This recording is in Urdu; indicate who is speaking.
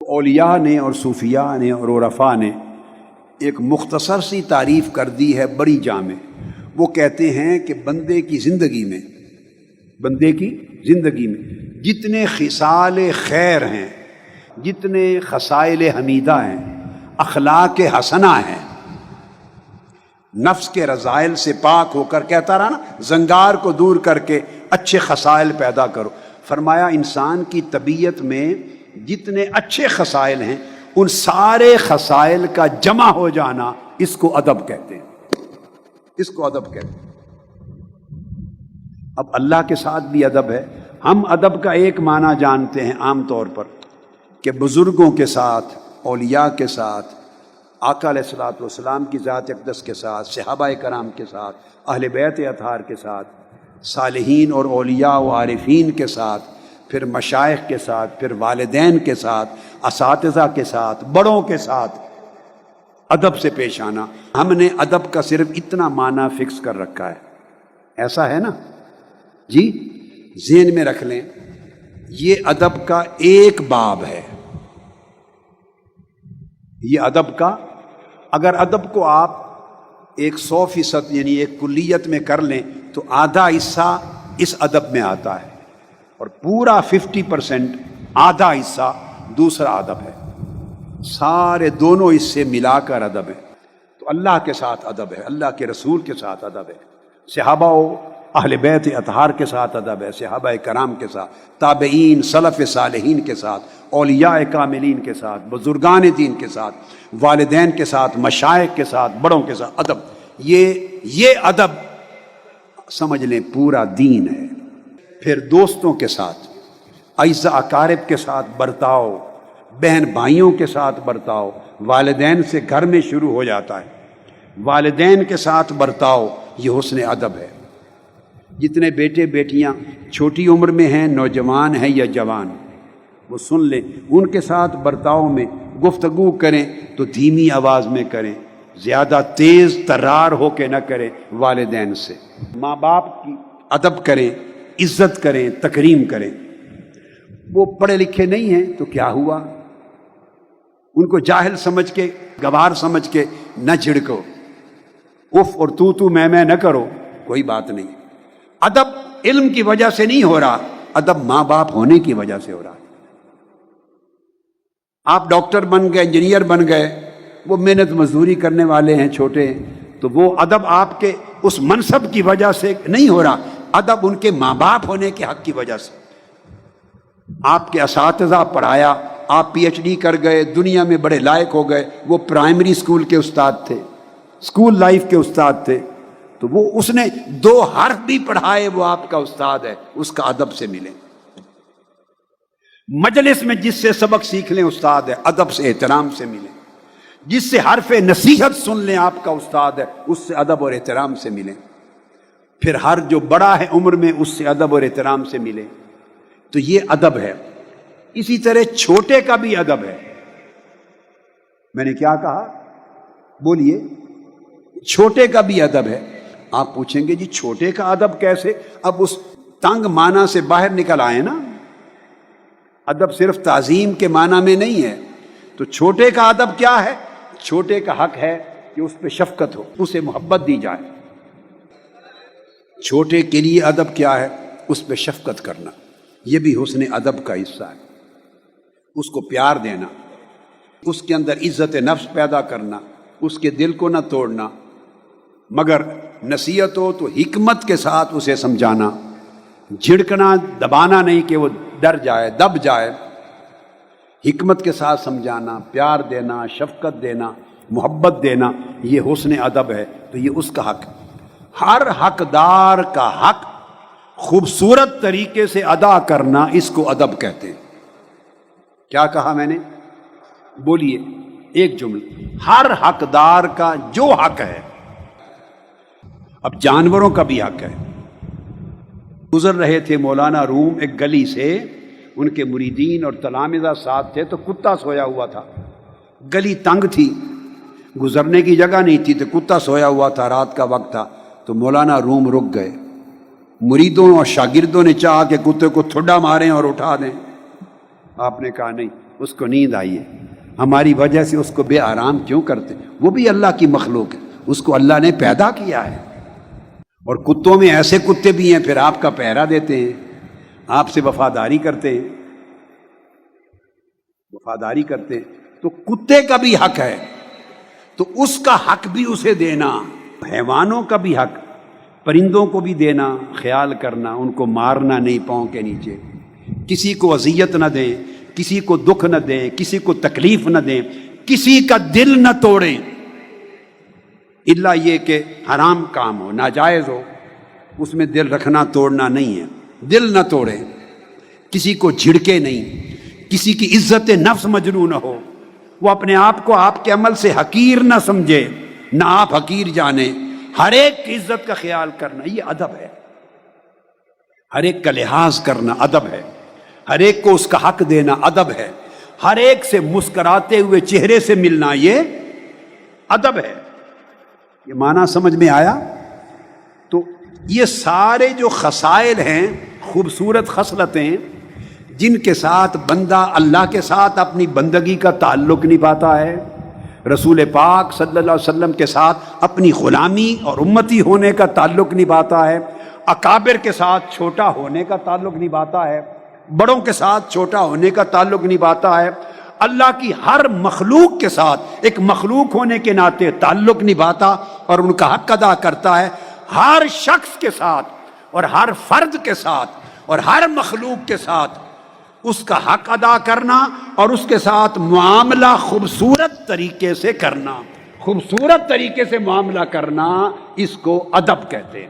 Speaker 1: اولیاء نے اور صوفیاء نے اور عرفاء نے ایک مختصر سی تعریف کر دی ہے بڑی جامع۔ وہ کہتے ہیں کہ بندے کی زندگی میں جتنے خصال خیر ہیں، جتنے خصائل حمیدہ ہیں، اخلاق حسنہ ہیں، نفس کے رذائل سے پاک ہو کر، کہتا رہا نا، زنگار کو دور کر کے اچھے خصائل پیدا کرو۔ فرمایا انسان کی طبیعت میں جتنے اچھے خصائل ہیں، ان سارے خصائل کا جمع ہو جانا، اس کو ادب کہتے ہیں، اس کو ادب کہتے ہیں۔ اب اللہ کے ساتھ بھی ادب ہے۔ ہم ادب کا ایک معنی جانتے ہیں عام طور پر کہ بزرگوں کے ساتھ، اولیاء کے ساتھ، آقا علیہ الصلوۃ والسلام کی ذات اقدس کے ساتھ، صحابہ کرام کے ساتھ، اہل بیت اطہار کے ساتھ، صالحین اور اولیاء و عارفین کے ساتھ، پھر مشائخ کے ساتھ، پھر والدین کے ساتھ، اساتذہ کے ساتھ، بڑوں کے ساتھ ادب سے پیش آنا۔ ہم نے ادب کا صرف اتنا معنی فکس کر رکھا ہے، ایسا ہے نا جی؟ ذہن میں رکھ لیں، یہ ادب کا ایک باب ہے، یہ ادب کا، اگر ادب کو آپ 100% یعنی ایک کلیت میں کر لیں تو آدھا حصہ اس ادب میں آتا ہے، اور پورا 50% آدھا حصہ دوسرا ادب ہے، سارے دونوں حصے ملا کر ادب ہے۔ تو اللہ کے ساتھ ادب ہے، اللہ کے رسول کے ساتھ ادب ہے، صحابہ و اہل بیت اطہار کے ساتھ ادب ہے، صحابہ کرام کے ساتھ، تابعین، سلف صالحین کے ساتھ، اولیاء کاملین کے ساتھ، بزرگان دین کے ساتھ، والدین کے ساتھ، مشائخ کے ساتھ، بڑوں کے ساتھ ادب۔ یہ ادب سمجھ لیں پورا دین ہے۔ پھر دوستوں کے ساتھ، اعزاء اقارب کے ساتھ برتاؤ، بہن بھائیوں کے ساتھ برتاؤ، والدین سے گھر میں شروع ہو جاتا ہے، والدین کے ساتھ برتاؤ، یہ حسن ادب ہے۔ جتنے بیٹے بیٹیاں چھوٹی عمر میں ہیں، نوجوان ہیں یا جوان، وہ سن لیں، ان کے ساتھ برتاؤ میں گفتگو کریں تو دھیمی آواز میں کریں، زیادہ تیز ترار ہو کے نہ کریں۔ والدین سے، ماں باپ کی ادب کریں، عزت کریں، تکریم کریں۔ وہ پڑھے لکھے نہیں ہیں تو کیا ہوا، ان کو جاہل سمجھ کے، گوار سمجھ کے نہ جھڑکو، اف اور تو میں نہ کرو، کوئی بات نہیں۔ ادب علم کی وجہ سے نہیں ہو رہا، ادب ماں باپ ہونے کی وجہ سے ہو رہا۔ آپ ڈاکٹر بن گئے، انجینئر بن گئے، وہ محنت مزدوری کرنے والے ہیں، چھوٹے ہیں، تو وہ ادب آپ کے اس منصب کی وجہ سے نہیں ہو رہا، ادب ان کے ماں باپ ہونے کے حق کی وجہ سے۔ آپ کے اساتذہ پڑھایا، آپ پی ایچ ڈی کر گئے، دنیا میں بڑے لائق ہو گئے، وہ پرائمری اسکول کے استاد تھے، اسکول لائف کے استاد تھے، تو وہ اس نے 2 حرف بھی پڑھائے، وہ آپ کا استاد ہے، اس کا ادب سے ملیں۔ مجلس میں جس سے سبق سیکھ لیں استاد ہے، ادب سے احترام سے ملیں۔ جس سے حرف نصیحت سن لیں آپ کا استاد ہے، اس سے ادب اور احترام سے ملیں۔ پھر ہر جو بڑا ہے عمر میں، اس سے ادب اور احترام سے ملیں۔ تو یہ ادب ہے۔ اسی طرح چھوٹے کا بھی ادب ہے۔ میں نے کیا کہا؟ بولیے۔ چھوٹے کا بھی ادب ہے۔ آپ پوچھیں گے جی چھوٹے کا ادب کیسے؟ اب اس تنگ معنی سے باہر نکل آئے نا، ادب صرف تعظیم کے معنی میں نہیں ہے۔ تو چھوٹے کا ادب کیا ہے؟ چھوٹے کا حق ہے کہ اس پہ شفقت ہو، اسے محبت دی جائے۔ چھوٹے کے لیے ادب کیا ہے؟ اس پہ شفقت کرنا، یہ بھی حسن ادب کا حصہ ہے۔ اس کو پیار دینا، اس کے اندر عزت نفس پیدا کرنا، اس کے دل کو نہ توڑنا، مگر نصیحت ہو تو حکمت کے ساتھ اسے سمجھانا، جھڑکنا دبانا نہیں کہ وہ ڈر جائے، دب جائے۔ حکمت کے ساتھ سمجھانا، پیار دینا، شفقت دینا، محبت دینا، یہ حسن ادب ہے۔ تو یہ اس کا حق ہے۔ ہر حقدار کا حق خوبصورت طریقے سے ادا کرنا، اس کو ادب کہتے ہیں۔ کیا کہا میں نے؟ بولیے ایک جملہ۔ ہر حقدار کا جو حق ہے، اب جانوروں کا بھی حق ہے۔ گزر رہے تھے مولانا روم ایک گلی سے، ان کے مریدین اور تلامذہ ساتھ تھے، تو کتا سویا ہوا تھا۔ گلی تنگ تھی، گزرنے کی جگہ نہیں تھی، تو کتا سویا ہوا تھا، رات کا وقت تھا، تو مولانا روم رک گئے۔ مریدوں اور شاگردوں نے چاہا کہ کتے کو تھوڑا ماریں اور اٹھا دیں۔ آپ نے کہا نہیں، اس کو نیند آئی ہے، ہماری وجہ سے اس کو بے آرام کیوں کرتے؟ وہ بھی اللہ کی مخلوق ہے، اس کو اللہ نے پیدا کیا ہے۔ اور کتوں میں ایسے کتے بھی ہیں پھر آپ کا پہرا دیتے ہیں، آپ سے وفاداری کرتے ہیں، وفاداری کرتے ہیں، تو کتے کا بھی حق ہے، تو اس کا حق بھی اسے دینا، حیوانوں کا بھی حق، پرندوں کو بھی دینا، خیال کرنا، ان کو مارنا نہیں پاؤں کے نیچے، کسی کو اذیت نہ دیں، کسی کو دکھ نہ دیں، کسی کو تکلیف نہ دیں، کسی کا دل نہ توڑیں، الا یہ کہ حرام کام ہو، ناجائز ہو، اس میں دل رکھنا توڑنا نہیں ہے، دل نہ توڑیں، کسی کو جھڑکے نہیں، کسی کی عزت نفس مجروح نہ ہو، وہ اپنے آپ کو آپ کے عمل سے حقیر نہ سمجھے، نہ آپ حقیر جانیں، ہر ایک کی عزت کا خیال کرنا یہ ادب ہے، ہر ایک کا لحاظ کرنا ادب ہے، ہر ایک کو اس کا حق دینا ادب ہے، ہر ایک سے مسکراتے ہوئے چہرے سے ملنا یہ ادب ہے۔ یہ معنی سمجھ میں آیا؟ تو یہ سارے جو خصائل ہیں، خوبصورت خصلتیں جن کے ساتھ بندہ اللہ کے ساتھ اپنی بندگی کا تعلق نبھاتا ہے، رسول پاک صلی اللہ علیہ وسلم کے ساتھ اپنی غلامی اور امتی ہونے کا تعلق نبھاتا ہے، اکابر کے ساتھ چھوٹا ہونے کا تعلق نبھاتا ہے، بڑوں کے ساتھ چھوٹا ہونے کا تعلق نبھاتا ہے، اللہ کی ہر مخلوق کے ساتھ ایک مخلوق ہونے کے ناطے تعلق نبھاتا اور ان کا حق ادا کرتا ہے، ہر شخص کے ساتھ اور ہر فرد کے ساتھ اور ہر مخلوق کے ساتھ اس کا حق ادا کرنا اور اس کے ساتھ معاملہ خوبصورت طریقے سے کرنا، خوبصورت طریقے سے معاملہ کرنا، اس کو ادب کہتے ہیں۔